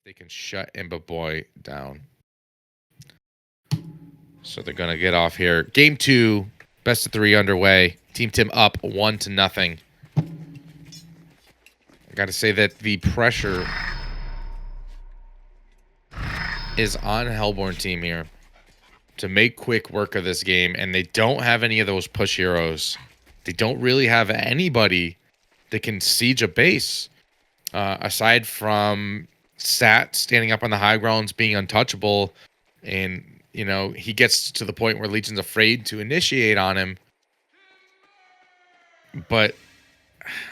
they can shut Imba Boy down. So they're going to get off here. Game 2, best of 3 underway. Team Tim up 1-0. I got to say that the pressure is on Hellborn team here to make quick work of this game, and they don't have any of those push heroes. They don't really have anybody that can siege a base. Aside from Sat standing up on the high grounds, being untouchable, and, you know, he gets to the point where Legion's afraid to initiate on him. But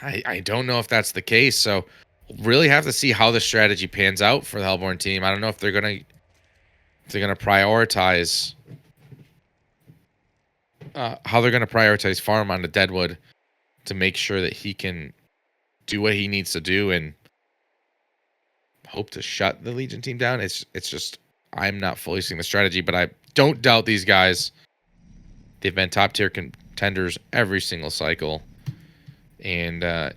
I don't know if that's the case, so really have to see how the strategy pans out for the Hellborn team. I don't know if they're gonna prioritize how they're gonna prioritize farm on the Deadwood to make sure that he can do what he needs to do and hope to shut the Legion team down. It's just, I'm not fully seeing the strategy, but I don't doubt these guys. They've been top tier contenders every single cycle, and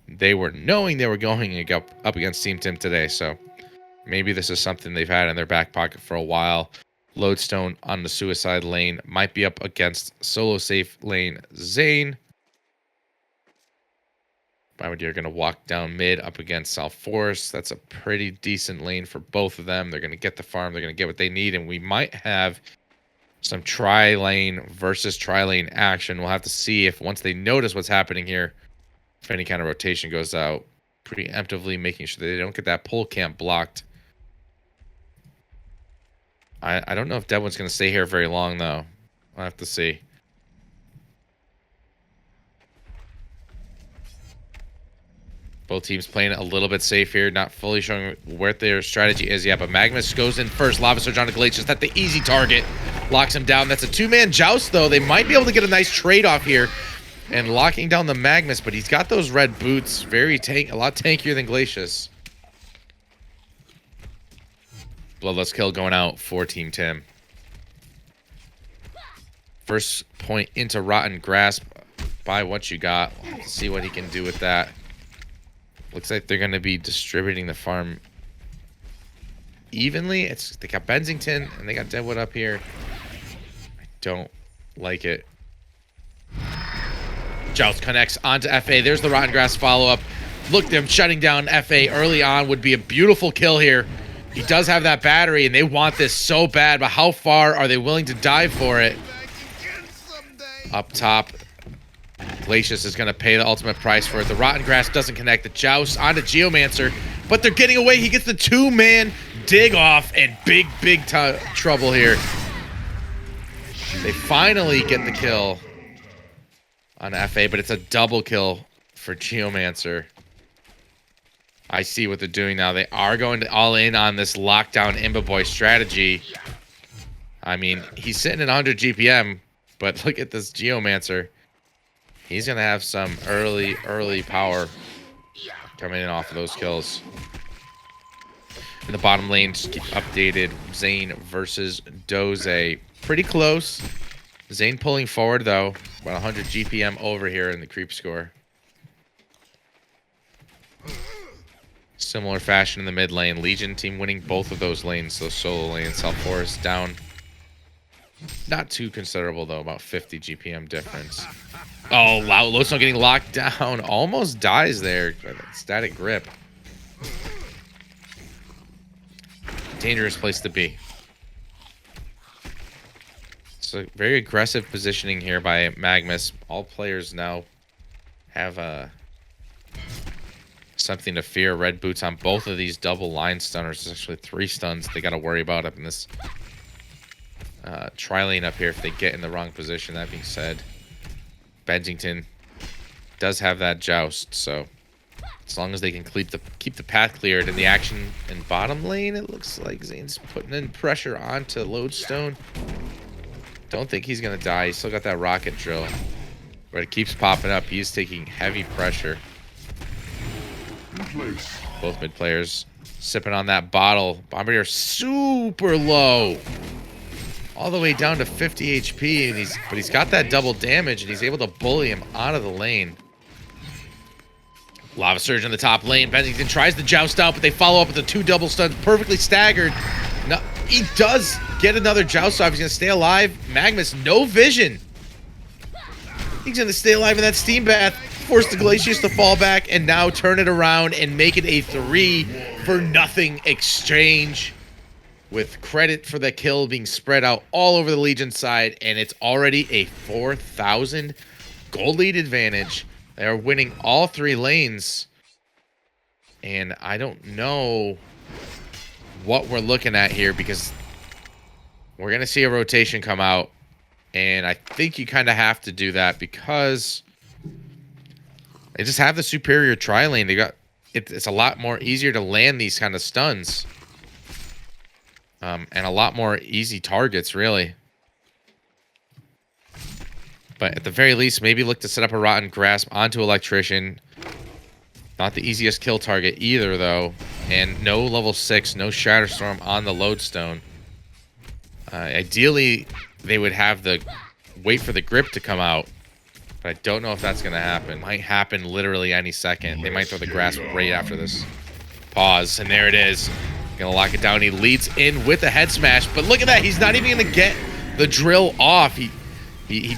they were knowing they were going up against Team Tim today, so maybe this is something they've had in their back pocket for a while. Lodestone on the suicide lane might be up against solo safe lane Zane. Bombardier going to walk down mid up against South Forest. That's a pretty decent lane for both of them. They're going to get the farm. They're going to get what they need, and we might have some tri-lane versus tri-lane action. We'll have to see if once they notice what's happening here, if any kind of rotation goes out preemptively, making sure that they don't get that pull camp blocked. I don't know if Devlin's going to stay here very long, though. I'll have to see. Both teams playing a little bit safe here, not fully showing where their strategy is yet. But Magnus goes in first. Lava Surge onto Glacius. That's the easy target. Locks him down. That's a two-man joust, though. They might be able to get a nice trade-off here. And locking down the Magnus, but he's got those red boots. A lot tankier than Glacius. Bloodlust kill going out for Team Tim. First point into Rotten Grasp by what you got. Let's see what he can do with that. Looks like they're going to be distributing the farm evenly. They got Bensington and they got Deadwood up here. I don't like it. Joust connects onto FA. There's the Rotten Grass follow-up. Look, them shutting down FA early on would be a beautiful kill here. He does have that battery, and they want this so bad, but how far are they willing to dive for it? Up top, Glacius is going to pay the ultimate price for it. The Rotten Grass doesn't connect. The Joust onto Geomancer, but they're getting away. He gets the two-man dig off, and big trouble here. They finally get the kill on FA, but it's a double kill for Geomancer. I see what they're doing now. They are going to all in on this lockdown Imba Boy strategy. I mean, he's sitting at 100 GPM, but look at this Geomancer. He's going to have some early power coming in off of those kills. In the bottom lane, just keep updated. Zane versus Doze. Pretty close. Zane pulling forward, though. About 100 GPM over here in the creep score. Similar fashion in the mid lane. Legion team winning both of those lanes, those solo lanes. South Forest down. Not too considerable, though. About 50 GPM difference. Oh, wow. Lodestone getting locked down. Almost dies there. Static grip. Dangerous place to be. So very aggressive positioning here by Magnus. All players now have something to fear. Red boots on both of these double line stunners. There's actually 3 stuns they got to worry about up in this tri-lane up here if they get in the wrong position. That being said, Bensington does have that joust, so as long as they can keep the path cleared in the action in bottom lane, it looks like Zane's putting in pressure onto Lodestone. Don't think he's going to die. He's still got that rocket drill. But it keeps popping up. He's taking heavy pressure. Both mid players sipping on that bottle. Bombardier super low. All the way down to 50 HP. And he's got that double damage, and he's able to bully him out of the lane. Lava Surge in the top lane. Bennington tries to joust out, but they follow up with the 2 double stuns, perfectly staggered. No, he does get another joust off. He's going to stay alive. Magnus, no vision. He's going to stay alive in that steam bath. Force the Glacius to fall back and now turn it around and make it a 3-for-nothing exchange. With credit for the kill being spread out all over the Legion side, and it's already a 4,000 gold lead advantage. They are winning all 3 lanes, and I don't know what we're looking at here because we're going to see a rotation come out, and I think you kind of have to do that because they just have the superior tri lane. They got it's a lot more easier to land these kind of stuns. And a lot more easy targets, really. But at the very least, maybe look to set up a Rotten Grasp onto Electrician. Not the easiest kill target either, though. And no level 6, no Shatterstorm on the Lodestone. Ideally, they would have the wait for the grip to come out. But I don't know if that's going to happen. Might happen literally any second. They might throw the Grasp right after this. Pause, and there it is. Gonna lock it down. He leads in with a head smash, but look at that. He's not even gonna get the drill off. He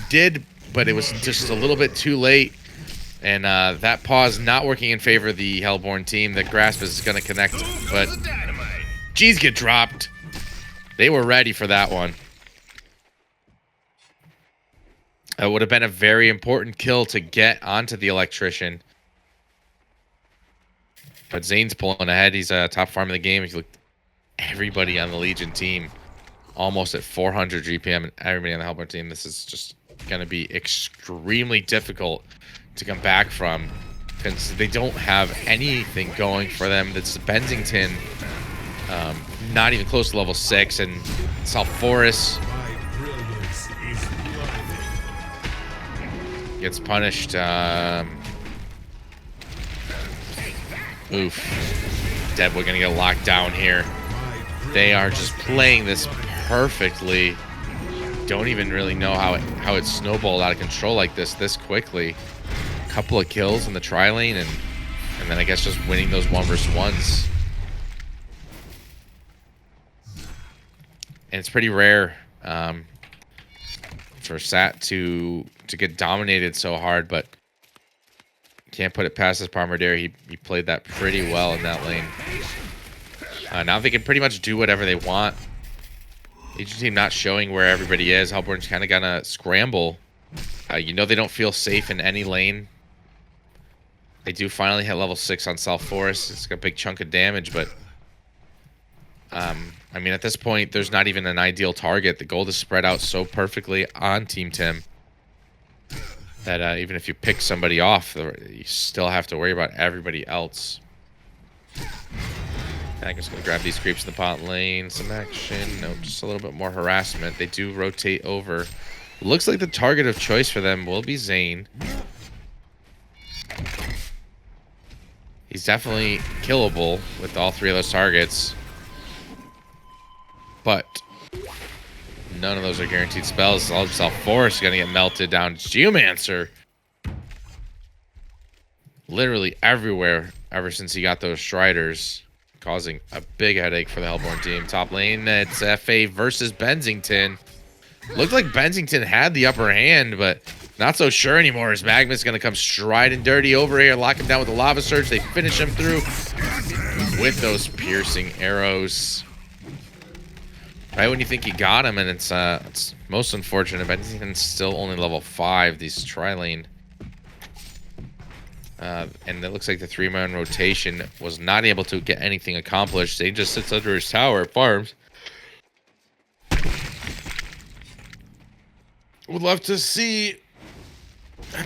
did, but it was just a little bit too late. And that pause not working in favor of the Hellborn team. The Grasp is gonna connect, but G's get dropped. They were ready for that one. It would have been a very important kill to get onto the Electrician. But Zane's pulling ahead. He's top farm in the game. If you look, everybody on the Legion team almost at 400 GPM, and everybody on the Hellborn team. This is just going to be extremely difficult to come back from because they don't have anything going for them. That's Bensington, not even close to level 6, and South Forest gets punished. Oof. Deadwood gonna get locked down here. They are just playing this perfectly. Don't even really know how it snowballed out of control like this quickly. A couple of kills in the tri lane and then I guess just winning those 1v1s. And it's pretty rare for Sat to get dominated so hard, but can't put it past this Palmer. He played that pretty well in that lane. Now they can pretty much do whatever they want. Legion team not showing where everybody is. Hellborn's kind of gonna scramble. You know they don't feel safe in any lane. They do finally hit level 6 on South Forest. It's got a big chunk of damage, but I mean at this point there's not even an ideal target. The gold is spread out so perfectly on Team Tim that even if you pick somebody off, you still have to worry about everybody else. I'm just going to grab these creeps in the pot lane. Some action. No, just a little bit more harassment. They do rotate over. Looks like the target of choice for them will be Zane. He's definitely killable with all 3 of those targets. But none of those are guaranteed spells. All of South Forest is going to get melted down. Geomancer. Literally everywhere ever since he got those Striders. Causing a big headache for the Hellborn team. Top lane, it's FA versus Bensington. Looked like Bensington had the upper hand, but not so sure anymore as Magma's going to come striding dirty over here. Lock him down with the Lava Surge. They finish him through with those piercing arrows. Right when you think you got him, and it's most unfortunate. Bensington's still only level 5, these tri-lane. And it looks like the 3-man rotation was not able to get anything accomplished. They just sits under his tower, farms. Would love to see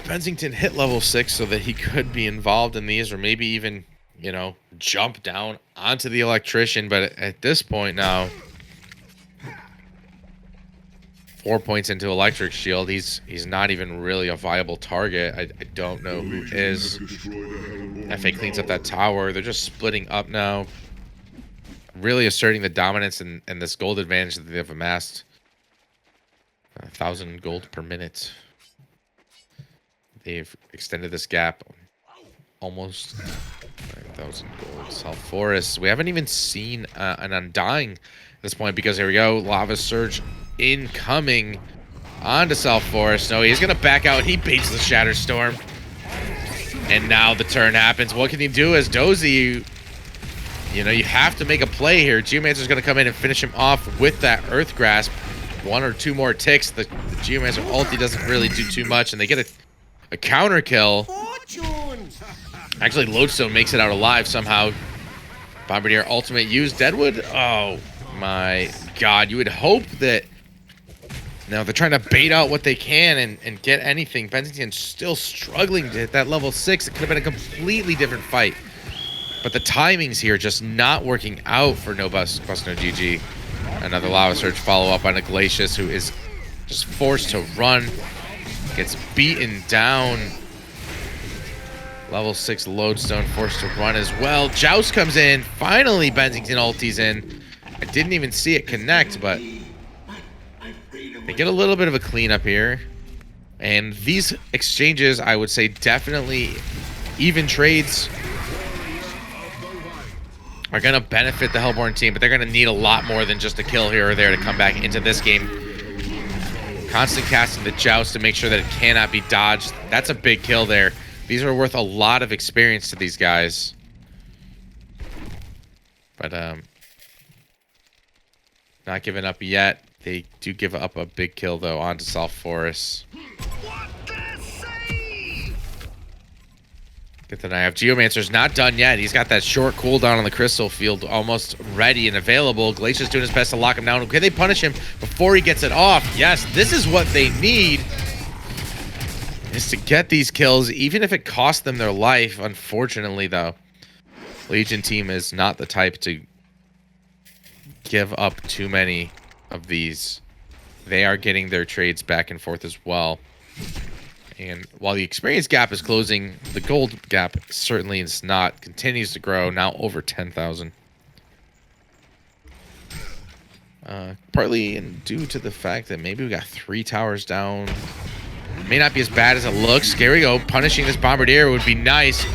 Bensington hit level 6 so that he could be involved in these, or maybe even, you know, jump down onto the Electrician. But at this point now, 4 points into Electric Shield. He's not even really a viable target. I don't know who is. FA cleans up that tower. They're just splitting up now. Really asserting the dominance and this gold advantage that they've amassed. 1,000 gold per minute. They've extended this gap almost 5,000 gold. South Forest. We haven't even seen an Undying at this point because here we go. Lava Surge incoming onto South Forest. No, he's going to back out. He baits the Shatter Storm. And now the turn happens. What can he do as Dozy? You know, you have to make a play here. Geomancer's going to come in and finish him off with that Earth Grasp. 1 or 2 more ticks. The Geomancer ulti doesn't really do too much, and they get a counter kill. Actually, Lodestone makes it out alive somehow. Bombardier ultimate used. Deadwood. Oh my god. You would hope that now they're trying to bait out what they can and get anything. Bensington's still struggling to hit that level 6. It could have been a completely different fight. But the timings here just not working out for no Busk, no GG. Another Lava Surge follow-up on a Glacius, who is just forced to run. Gets beaten down. Level 6 Lodestone forced to run as well. Joust comes in. Finally, Bensington ultis in. I didn't even see it connect, but they get a little bit of a cleanup here. And these exchanges, I would say, definitely even trades are going to benefit the Hellborn team, but they're going to need a lot more than just a kill here or there to come back into this game. Constant casting the Joust to make sure that it cannot be dodged. That's a big kill there. These are worth a lot of experience to these guys. But, not giving up yet. They do give up a big kill, though, onto South Forest. Get the knife. Geomancer's not done yet. He's got that short cooldown on the Crystal Field almost ready and available. Glacia's doing his best to lock him down. Can they punish him before he gets it off? Yes, this is what they need, is to get these kills, even if it costs them their life. Unfortunately, though, Legion team is not the type to give up too many of these. They are getting their trades back and forth as well. And while the experience gap is closing, the gold gap certainly is not. Continues to grow, now over 10,000. Partly due to the fact that maybe we got 3 towers down. May not be as bad as it looks. Scary O punishing this Bombardier would be nice.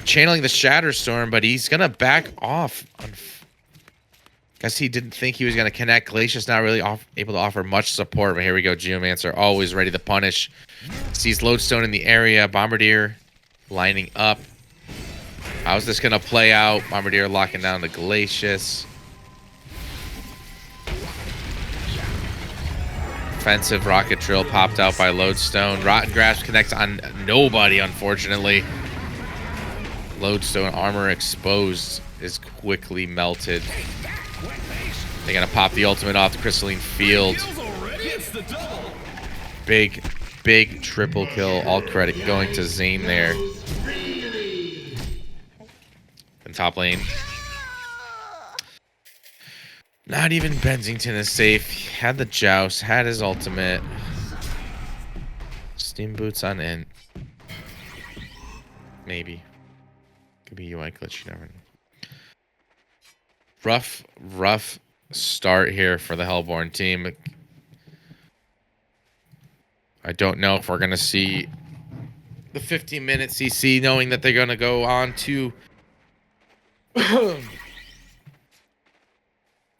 Channeling the Shatter Storm, but he's going to back off. Guess he didn't think he was going to connect. Glacius not really able to offer much support, but here we go. Geomancer always ready to punish. Sees Lodestone in the area. Bombardier lining up. How's this going to play out? Bombardier locking down the Glacius. Offensive rocket drill popped out by Lodestone. Rotten Grasp connects on nobody, unfortunately. Lodestone armor exposed is quickly melted. They're going to pop the ultimate off the Crystalline Field. Big triple kill. All credit going to Zane there. In top lane. Not even Bensington is safe. He had the Joust, had his ultimate. Steam boots on in. Maybe. Could be UI glitch, you never know. Rough start here for the Hellborn team. I don't know if we're going to see the 15-minute CC, knowing that they're going to go on to,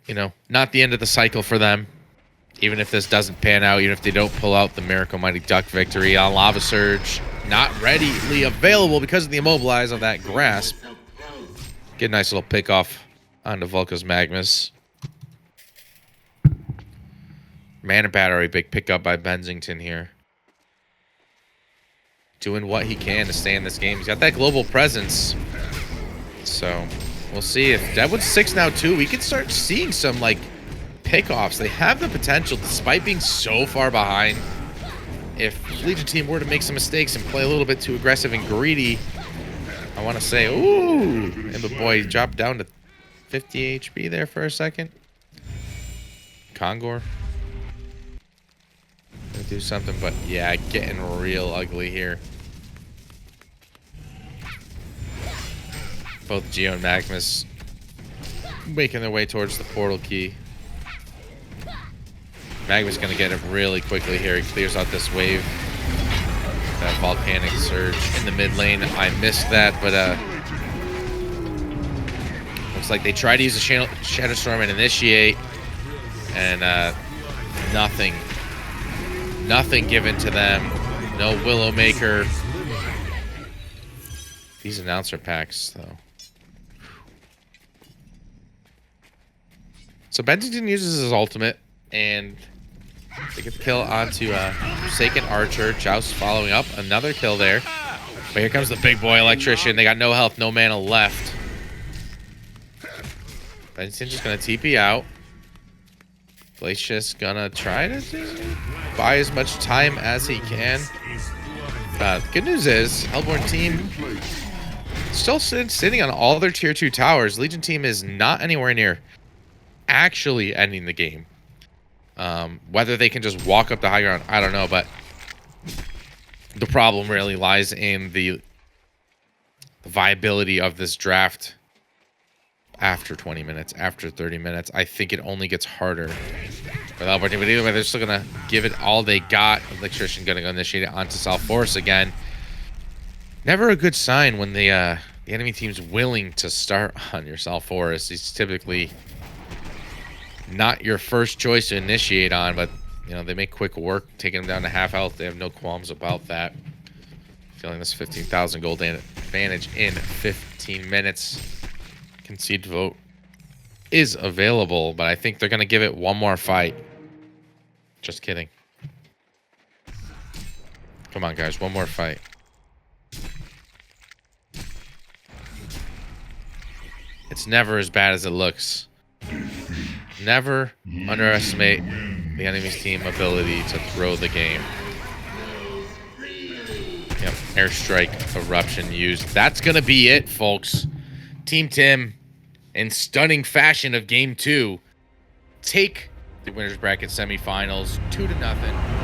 you know, not the end of the cycle for them. Even if this doesn't pan out, even if they don't pull out the Miracle Mighty Duck victory on Lava Surge. Not readily available because of the immobilize of that Grasp. Get a nice little pick off onto Volca's Magmus. Mana Battery, big pickup by Bensington here. Doing what he can to stay in this game. He's got that global presence. So, we'll see. If Deadwood's 6 now too, we could start seeing some, like, pickoffs. They have the potential, despite being so far behind. If Legion team were to make some mistakes and play a little bit too aggressive and greedy, I want to say, ooh, and the boy dropped down to 50 HP there for a second. Kongor. Gonna do something, but yeah, getting real ugly here. Both Geo and Magmus making their way towards the portal key. Magmus gonna get it really quickly here. He clears out this wave. That volcanic surge in the mid lane. I missed that, but looks like they tried to use a Shadow Storm and initiate, and nothing given to them. No Willowmaker. These announcer packs, though. So Bennington uses his ultimate, and they get the kill onto Forsaken Archer. Joust following up. Another kill there. But here comes the big boy Electrician. They got no health, no mana left. Bennington just going to TP out. Blaze just going to try to buy as much time as he can. Good news is, Hellborn team still sitting on all their tier 2 towers. Legion team is not anywhere near actually ending the game. Whether they can just walk up the high ground, I don't know, but the problem really lies in the viability of this draft after 20 minutes, after 30 minutes. I think it only gets harder for the but either way, they're still gonna give it all they got. Electrician gonna go initiate it onto South Forest again. Never a good sign when the enemy team's willing to start on your South Forest. He's typically not your first choice to initiate on, but you know, they make quick work, taking them down to half health. They have no qualms about that. Feeling this 15,000 gold advantage in 15 minutes. Concede vote is available, but I think they're going to give it one more fight. Just kidding. Come on, guys, one more fight. It's never as bad as it looks. Never underestimate the enemy's team ability to throw the game. Yep, airstrike eruption used. That's going to be it, folks. Team Tim, in stunning fashion of Game 2, take the winners bracket semifinals 2-0.